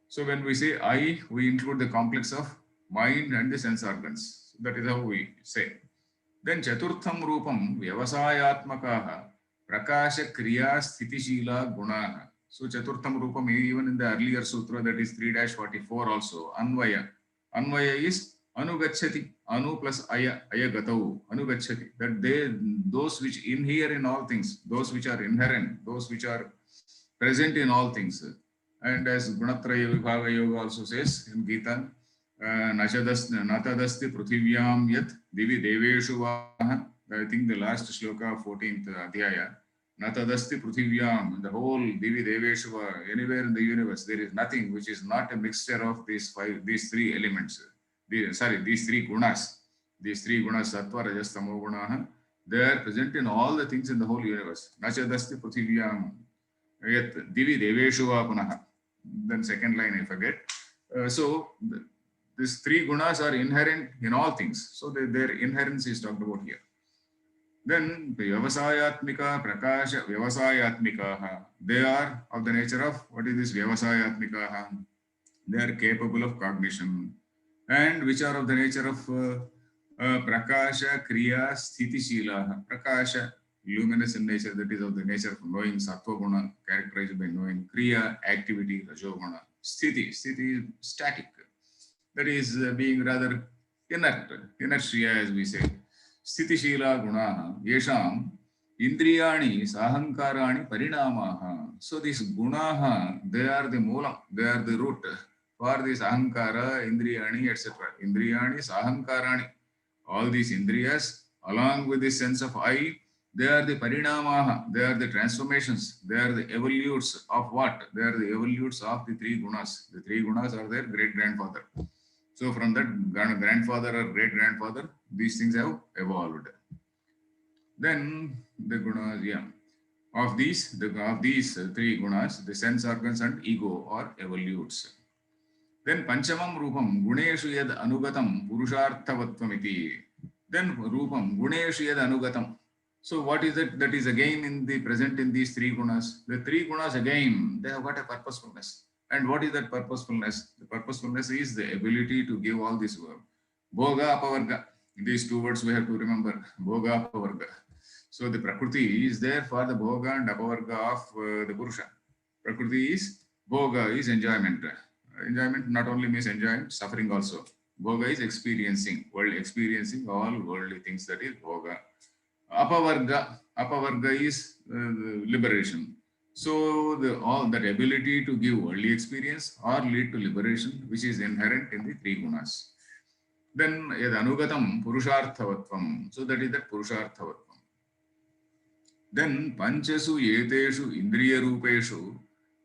So when we say I, we include the complex of mind and the sense organs. That is how we say. Then Chaturtham Rupam Vyavasayatmakaha Prakasha Kriya Sthitishila Gunaha. So Chaturtham Rupam, even in the earlier sutra, that is 3-44 also, Anvaya. Anvaya is Anugachati, Anu plus Aya, Aya Gatau, Anugachati. That those which inhere in all things, those which are inherent, those which are present in all things. And as Gunatraya Vibhaga Yoga also says in Gita, Natadasti Pruthivyam Yat Divi Deveshu Vaha. I think the last shloka, 14th Adhyaya. Natadasti Pruthivyam, the whole Divi Deveshu, anywhere in the universe, there is nothing which is not a mixture of these three elements. These three gunas. These three gunas, Sattva, Rajas, Tamo Gunaha, they are present in all the things in the whole universe. Nachadasti Pruthivyam Yat Divi Deveshu Punaha. Then second line I forget. So these three gunas are inherent in all things. So their inherence is talked about here. Then Vyavasayatmika, Prakasha, Vyavasayatmikaha. They are of the nature of, what is this Vyavasayatmikaha? They are capable of cognition. And which are of the nature of Prakasha, Kriya, Sthitishila. Prakasha, luminous in nature, that is of the nature of knowing, Sattva Guna, characterized by knowing. Kriya, activity, Rajoguna. Sthiti is static. That is being rather inert, inertia as we say. Sthitishila Gunaha, Yesham, Indriyani, Sahankarani, Parinamaha. So these Gunaha, they are the moolam, they are the root for this Ahankara, Indriyani, etc. Indriyani, Sahankarani. All these Indriyas, along with the sense of I, They are the parinamaha, they are the transformations, they are the evolutes of what? They are the evolutes of the three gunas. The three gunas are their great grandfather. So from that grandfather or great grandfather, these things have evolved. Then the gunas, yeah. Of these three gunas, the sense organs and ego are evolutes. Then Panchamam Rupam Guneshu yad Anugatam Purusharthavattvamiti. Then Rupam Guneshu yad Anugatam. So what is it that is again in the present in these three gunas? The three gunas again, they have got a purposefulness. And what is that purposefulness? The purposefulness is the ability to give all this Bhoga Apavarga. These two words we have to remember. Bhoga Apavarga. So the Prakriti is there for the Bhoga and Apavarga of the Purusha. Prakriti is Bhoga is enjoyment. Enjoyment not only means enjoyment, suffering also. Bhoga is experiencing all worldly things, that is Bhoga. Apavarga is liberation. So all that ability to give worldly experience or lead to liberation, which is inherent in the three gunas. Then yad anugatam purusharthavatvam. So that is that purusharthavatvam. Then panchasu yeteshu indriya rupeshu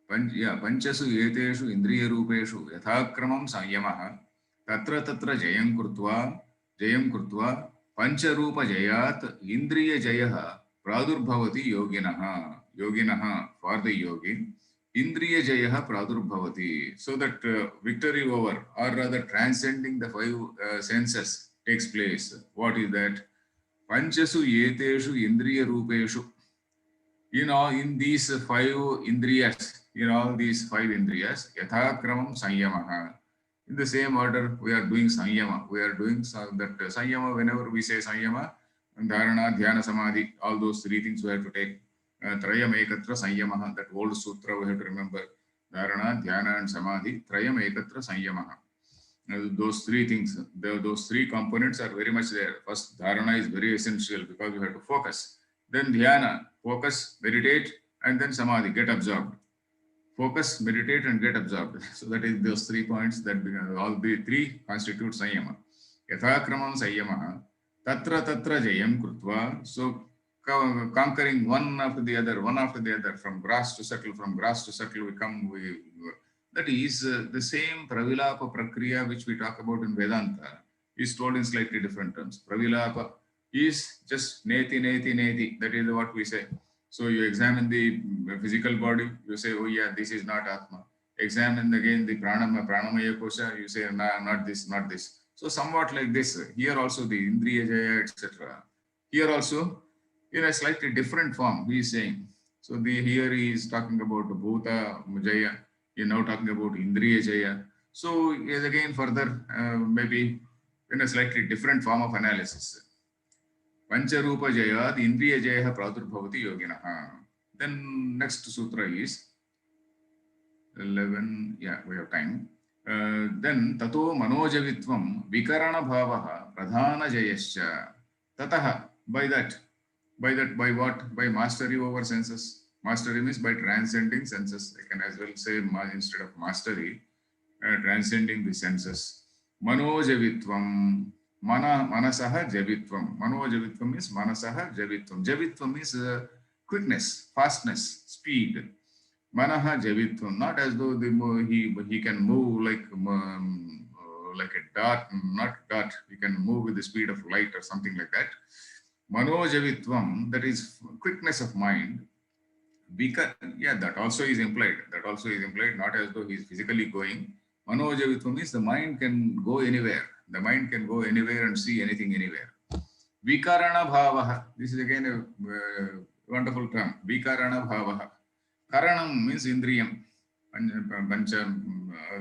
panchasu yeteshu indriya rupeshu yathakramam samyamah tatra tatra jayam krutva pancharupa jayat indriya jayah pradurbhavati yoginah for the yogi indriya jayah pradurbhavati, so that victory over, or rather transcending the five senses takes place. What is that? Panchasu yeteshu indriya rupeshu. In these five indriyas, yathakramam sanyamaha. In the same order, we are doing sanyama. We are doing that sanyama, whenever we say sanyama, dharana, dhyana, samadhi, all those three things we have to take. Trayam ekatra sanyamaha, that old sutra we have to remember. Dharana, dhyana and samadhi, trayam ekatra sanyamaha. Those three things, those three components are very much there. First, dharana is very essential because we have to focus. Then dhyana, focus, meditate, and then samadhi, get absorbed. Focus, meditate, and get absorbed. So that is those 3 points that all the three constitute sanyama. Yathakramam sanyama, tatra tatra jayam krutva. So conquering one after the other, from grass to subtle, that is the same pravilapa prakriya which we talk about in Vedanta is told in slightly different terms. Pravilapa is just neti, neti, neti. That is what we say. So you examine the physical body, you say, oh yeah, this is not Atma. Examine again the pranamaya kosha, you say, nah, not this, not this. So somewhat like this. Here also the indriya jaya, etc. Here also, in a slightly different form, he is saying. So here he is talking about bhuta jaya. He is now talking about indriya jaya. So is again further, maybe in a slightly different form of analysis. Pancharupa jayad indriya jaya pradurbhavati yoginah. Then next sutra is 11. Yeah, we have time. Then tato manojavitvam vikarana bhavaha pradhana jayascha. Tataha, by what? By mastery over senses. Mastery means by transcending senses. I can as well say instead of mastery, transcending the senses. Manojavitvam. Manasaha javitvam. Manojavitvam means manasaha javitvam. Javitvam means quickness, fastness, speed. Manaha javitvam. Not as though he can move like a dart, not dart. He can move with the speed of light or something like that. Manojavitvam, that is quickness of mind. Yeah, that also is implied. Not as though he is physically going. Manojavitvam means the mind can go anywhere. The mind can go anywhere and see anything anywhere. Vikarana bhavaha. This is again a wonderful term. Vikarana bhavaha. Karanam means indriyam. Pancha,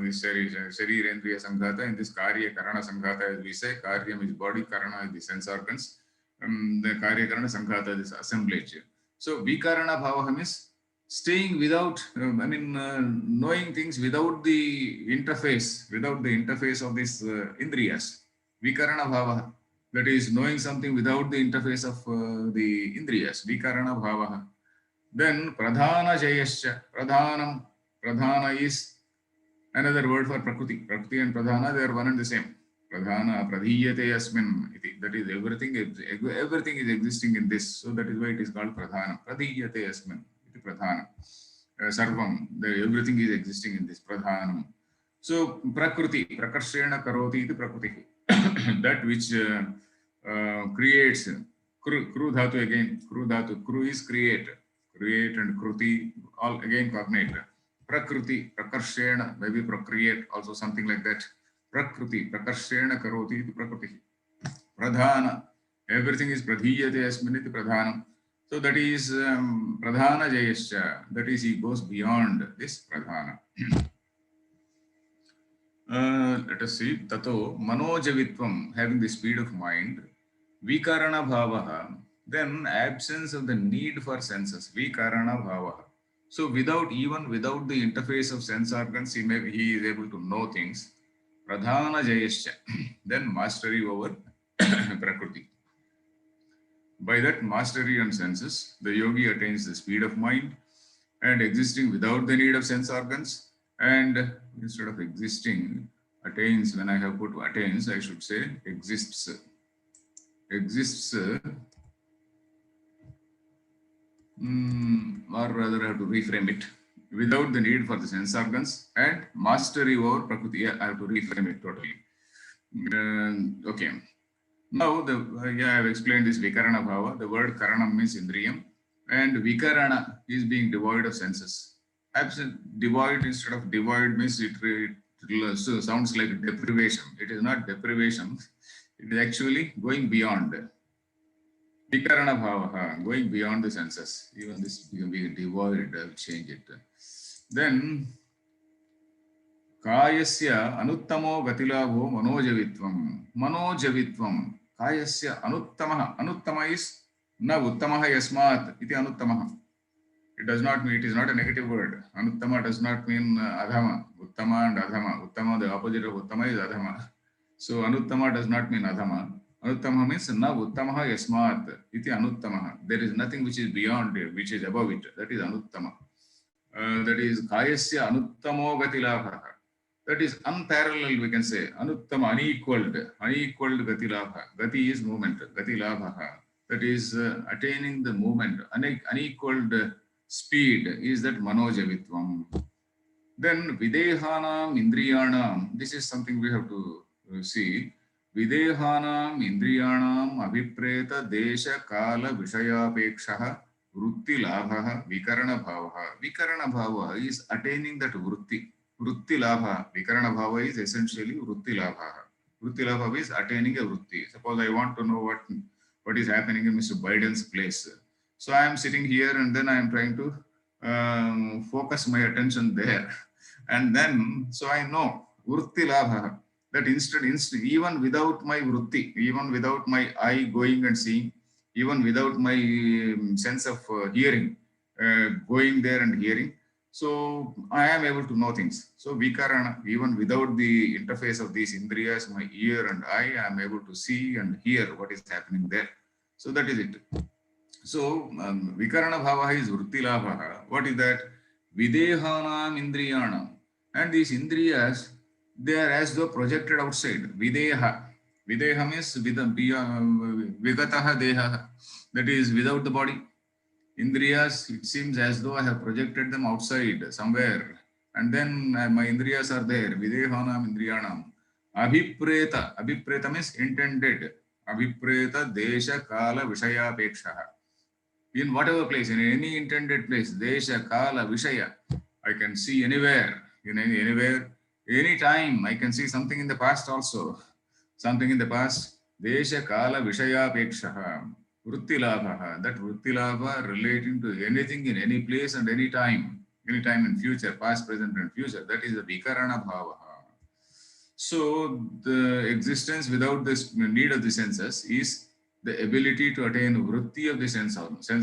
Sharir Indriya Sanghata. In this Karya Karana Sanghata, as we say, Karyam is body, Karana is the sense organs. The Karya Karana Sanghata is assemblage. So Vikarana bhavaha means staying without, knowing things without the interface of these indriyas. Vikarana bhavaha. That is knowing something without the interface of the indriyas. Vikarana bhavaha. Then pradhana jayascha. Pradhana is another word for prakriti. Prakriti and pradhana, they are one and the same. Pradhana, pradhiyate asmin iti. That is everything is existing in this. So that is why it is called pradhana. Pradhiyate asmin iti pradhana. Sarvam, everything is existing in this pradhanam. So prakriti, prakarshena karoti iti prakriti. That which creates. Kru dhatu again, kru dhatu. Kru is create. Create and kruti, all again cognate. Prakriti, prakarshena, maybe procreate, also something like that. Prakriti, prakarshena karoti iti prakriti. Pradhana, everything is pradhiyate asminiti pradhanam. So that is pradhana jayascha, that is he goes beyond this pradhana. Let us see, tato manojavitvam, having the speed of mind, vikarana bhavaha, then absence of the need for senses, vikarana bhavaha. So without the interface of sense organs, he is able to know things. Pradhana jayascha, then mastery over prakriti. By that mastery and senses, the yogi attains the speed of mind and existing without the need of sense organs, and instead of existing, attains, when I have put attains, I should say exists. Exists, or rather I have to reframe it, without the need for the sense organs and mastery over prakriti. Yeah, I have to reframe it totally. Okay. Now, I have explained this vikarana bhava. The word karanam means indriyam, and vikarana is being devoid of senses. Absent, devoid instead of devoid means it sounds like deprivation. It is not deprivation. It is actually going beyond. Vikarana bhava, going beyond the senses. Even this can be devoid. I will change it. Then Kayasya anuttamo gatilabho manojavitvam. Manojavitvam. Kayasya anuttamaha. Anuttama is na uttamaha yasmat iti anuttamaha. It does not mean, it is not a negative word. Anuttama does not mean adhama. Uttama and adhama. Uttama, the opposite of uttama is adhama. So anuttama does not mean adhama. Anuttama means na uttamaha yasmat iti anuttamaha. There is nothing which is beyond it, which is above it. That is anuttama. That is kayasya anuttamo gatilabha. That is unparalleled, we can say. Anuttama, unequaled gatilabha. Gati is movement. Gatilabha. That is attaining the movement. Unequaled speed is that manojavitvam. Then videhanam indriyanam. This is something we have to see. Videhanam indriyanam abhipreta desha kala vishayapekshaha vrutti labha vikarana bhavaha. Vikarana bhava is attaining that vrutti. Vrutti labha. Vikarana bhava is essentially vrutti labha. Vrutti labha is attaining a vrutti. Suppose I want to know what is happening in Mr. Biden's place. So I am sitting here and then I am trying to focus my attention there. And then, so I know vrutti labha, that instead, even without my vrutti, even without my eye going and seeing, even without my sense of hearing, going there and hearing, so I am able to know things. So vikarana, even without the interface of these indriyas, my ear and eye, I am able to see and hear what is happening there. So that is it. So vikarana bhava is vrutti labha. What is that? Videhanam indriyanam. And these indriyas, they are as though projected outside. Videha. Videha means vigataha deha. That is without the body. Indriyas, it seems as though I have projected them outside somewhere. And then my indriyas are there. Videhanam indriyanam. Abhipreta. Abhipreta means intended. Abhipreta desha kala vishayapekshaha. In whatever place, in any intended place, desha kala vishaya, I can see anywhere, anywhere, anytime. I can see something in the past also. Something in the past. Desha kala vishayapekshaha. Vrutti labha. That vrutti labha relating to anything in any place and any time in future, past, present, and future. That is the vikarana bhava. So the existence without this need of the senses is the ability to attain vrutti of the sense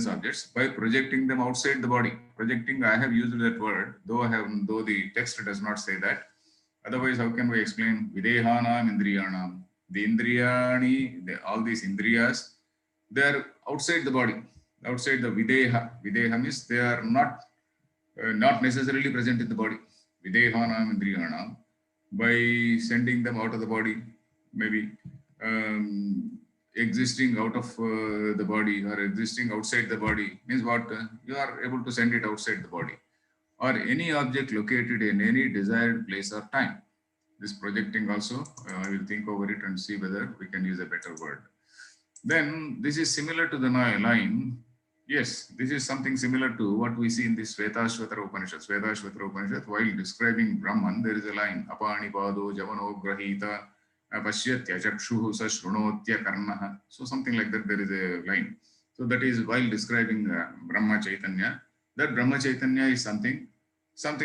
objects by projecting them outside the body. Projecting, I have used that word, though the text does not say that. Otherwise, how can we explain videhanam indriyanam? The indriyani, all these indriyas, they are outside the body, outside the videha. Videha means they are not necessarily present in the body. Videhanam indriyanam. By sending them out of the body, maybe existing out of the body or existing outside the body, means what? You are able to send it outside the body, or any object located in any desired place or time. This projecting also, I will think over it and see whether we can use a better word. Then this is similar to the line. Yes, this is something similar to what we see in this Shvetashvatara Upanishad. Shvetashvatara Upanishad, while describing Brahman, there is a line, Apani Pado Javano Grahita Pashyatya Chakshuhu Sa Shrunotya Karnaha. So something like that, there is a line. So that is while describing Brahma Chaitanya. That Brahma Chaitanya is something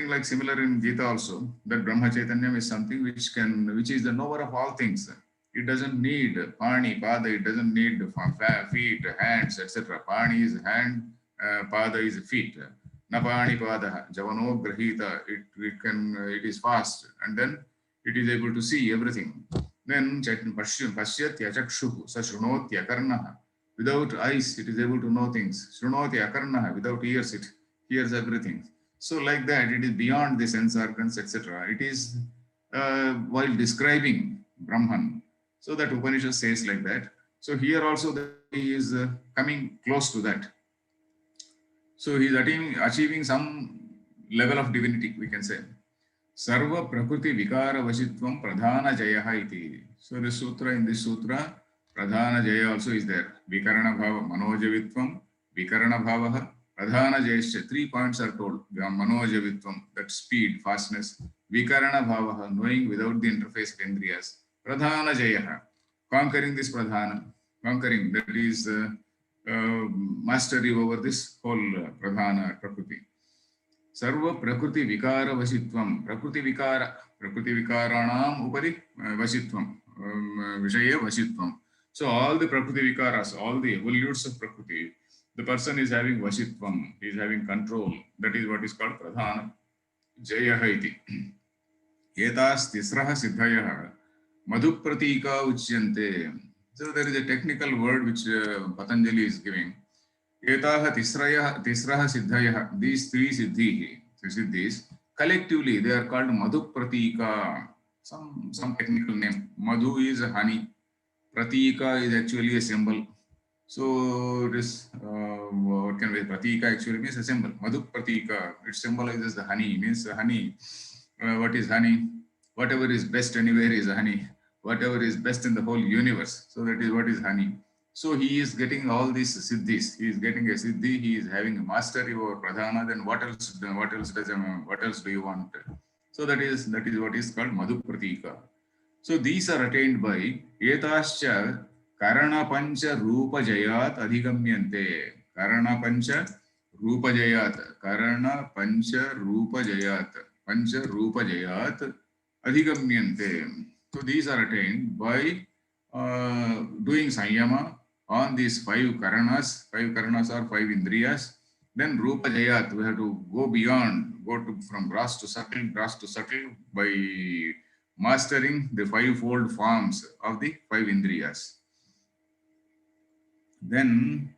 like similar in Gita also. That Brahma Chaitanya is something which is the knower of all things. It doesn't need pani, pada, it doesn't need feet, hands, etc. Pani is hand, pada is feet. Napani pada, javano grahita, it is fast, and then it is able to see everything. Then pashyatya chakshuhu, sa shrunotya karnaha. Without eyes, it is able to know things. Shrunotya karnaha, without ears, it hears everything. So like that, it is beyond the sense organs, etc. It is while describing Brahman. So that Upanishad says like that. So here also he is coming close to that. So he is achieving some level of divinity, we can say. Sarva Prakriti Vikara Vashitvam Pradhana Jaya iti. So in this sutra, Pradhana Jaya also is there. Vikarana Bhava Manojavitvam, Vikarana Bhavaha, Pradhana Jayascha. 3 points are told. Manojavitvam, that speed, fastness. Vikarana Bhavaha, knowing without the interface of Indriyas. Pradhana Jaya, conquering this Pradhana, conquering, that is mastery over this whole Pradhana Prakriti. Sarva Prakriti Vikara Vashitvam, Prakriti Vikaranam Upari Vashitvam, Vishaya Vashitvam. So all the Prakriti Vikaras, all the evolutes of Prakriti, the person is having Vashitvam, he is having control. That is what is called Pradhana Jaya iti. Etas Tisraha Siddhayah Madhu Pratika Uchyante. So there is a technical word which Patanjali is giving. Etaha Tisraha Siddhayah. These three siddhis, collectively they are called Madhu Pratika. Some technical name. Madhu is honey. Pratika is actually a symbol. So this what can be Pratika actually means a symbol. Madhu Pratika. It symbolizes the honey. Means honey. What is honey? Whatever is best anywhere is honey. Whatever is best in the whole universe. So that is what is honey. So he is getting all these siddhis. He is getting a siddhi. He is having a mastery over Pradhana. Then what else do you want? So that is what is called Madhu Pratika. So these are attained by Etascha Karana Pancha Rupa Jayat Adhigamyante. Karana Pancha Rupa Jayat. Karana Pancha Rupa Jayat. Pancha Rupa Jayat Adhigamyante. So these are attained by doing Sanyama on these 5 Karanas. 5 Karanas are 5 Indriyas. Then Rupa Jayat, we have to go beyond, from gross to subtle by mastering the 5-fold forms of the 5 Indriyas. Then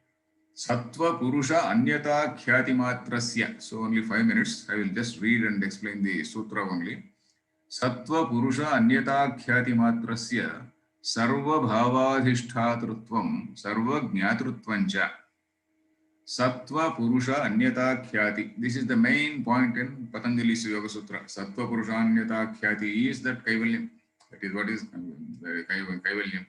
Sattva Purusha Anyata Khyati Matrasya. So only 5 minutes. I will just read and explain the sutra only. Sattva Purusha Anyata Khyati Matrasya Sarva Bhavadhishtatritvam Sarva Jnatrutvancha. Sattva Purusha Anyata Khyati. This is the main point in Patanjali's Yoga Sutra. Sattva Purusha Anyata Khyati is that Kaivalyam. That is what is Kaivalyam.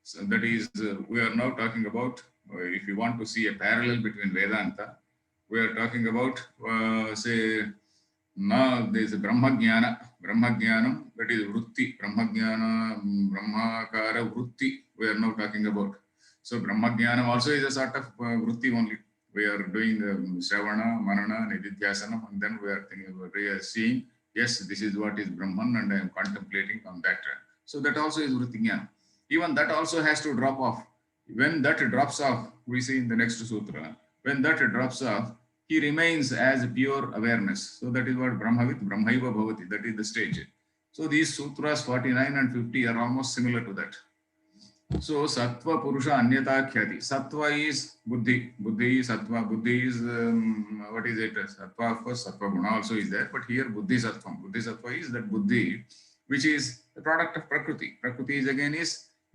So that is, we are now talking about, if you want to see a parallel between Vedanta, we are talking about, say, now there is a Brahmajnana. Brahmajnanam, that is Vritti. Brahmajnana, Brahmakara Vritti, we are now talking about. So Brahmajnanam also is a sort of Vritti only. We are doing Shravana, Manana, Nididhyasanam, and then we are thinking about, we are seeing, yes, this is what is Brahman, and I am contemplating on that. So that also is Vritti Jnana. Even that also has to drop off. When that drops off, we see in the next sutra, when that drops off, he remains as pure awareness. So that is what Brahmavit, Brahmaiva Bhavati, that is the stage. So these sutras 49 and 50 are almost similar to that. So Sattva Purusha Anyata Khyati. Sattva is Buddhi. Buddhi is Sattva. Buddhi is, what is it? Sattva, of course, Sattva Guna also is there. But here Buddhi Sattva. Buddhi Sattva is that Buddhi which is the product of Prakriti. Prakriti is again is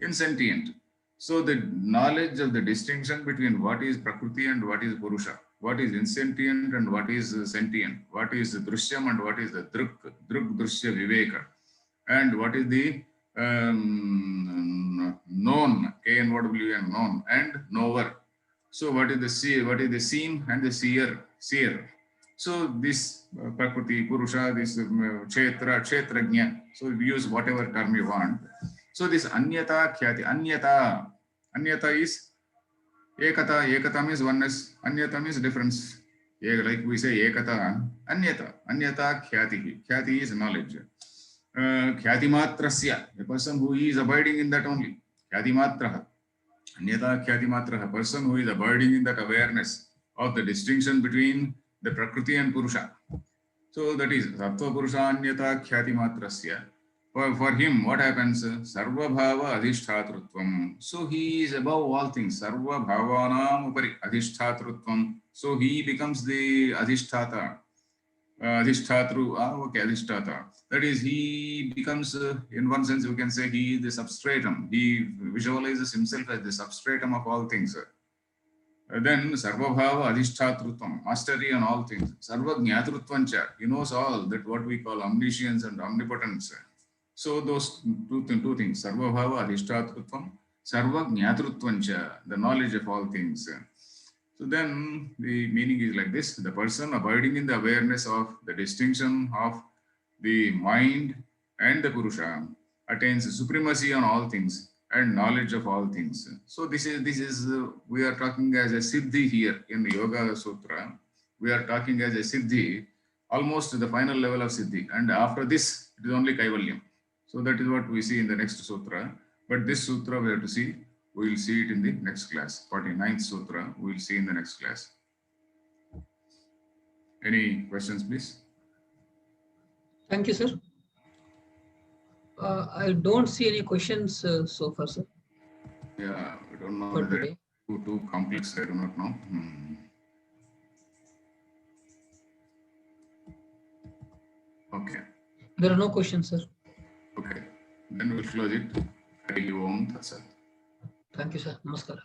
insentient. So the knowledge of the distinction between what is Prakriti and what is Purusha, what is insentient and what is sentient, what is Drishyam and what is the Druk Drishya Viveka, and what is the known, K-N-O-W-N, known, and knower. So what is the seen and the seer. So this Prakriti, Purusha, this Kshetra, Kshetrajna, so we use whatever term you want. So this Anyata Khyati, Anyata is Ekata, Ekata means oneness, Anyata means difference. Like we say Ekata, Anyata Khyati, Khyati is knowledge. Khyatimatrasya, a person who is abiding in that only. Khyatimatraha. Anyata Khyatimatraha, a person who is abiding in that awareness of the distinction between the Prakriti and Purusha. So that is Sattva Purusha Anyata Khyatimatrasya. For him, what happens? Sarva Bhava Adhishtatrutvam. So he is above all things. Sarva Bhavanam Upari Adhishtatrutvam. So he becomes the Adhishtata. Adhishtatru, Adhishtata. That is, he becomes, in one sense, you can say he is the substratum. He visualizes himself as the substratum of all things. Then, Sarvabhava Adhishtatrutvam, mastery on all things. Sarva Jnatrutvancha, he knows all, that what we call omniscience and omnipotence. So, those two things, Sarvabhava Adhishtatrutvam, Sarva Jnatrutvancha, the knowledge of all things. So then the meaning is like this: the person abiding in the awareness of the distinction of the mind and the Purusha attains supremacy on all things and knowledge of all things. So this is we are talking as a siddhi here in the Yoga Sutra. We are talking as a siddhi, almost the final level of siddhi, and after this it is only kaivalyam. So that is what we see in the next sutra. But this sutra we have to see. We will see it in the next class. 49th Sutra, we will see in the next class. Any questions, please? Thank you, sir. I don't see any questions so far, sir. Yeah, I don't know for whether today. it's too complex, I do not know. Okay. There are no questions, sir. Okay, then we'll close it. Hari Om Tat Sat. Thank you, sir. Namaskar.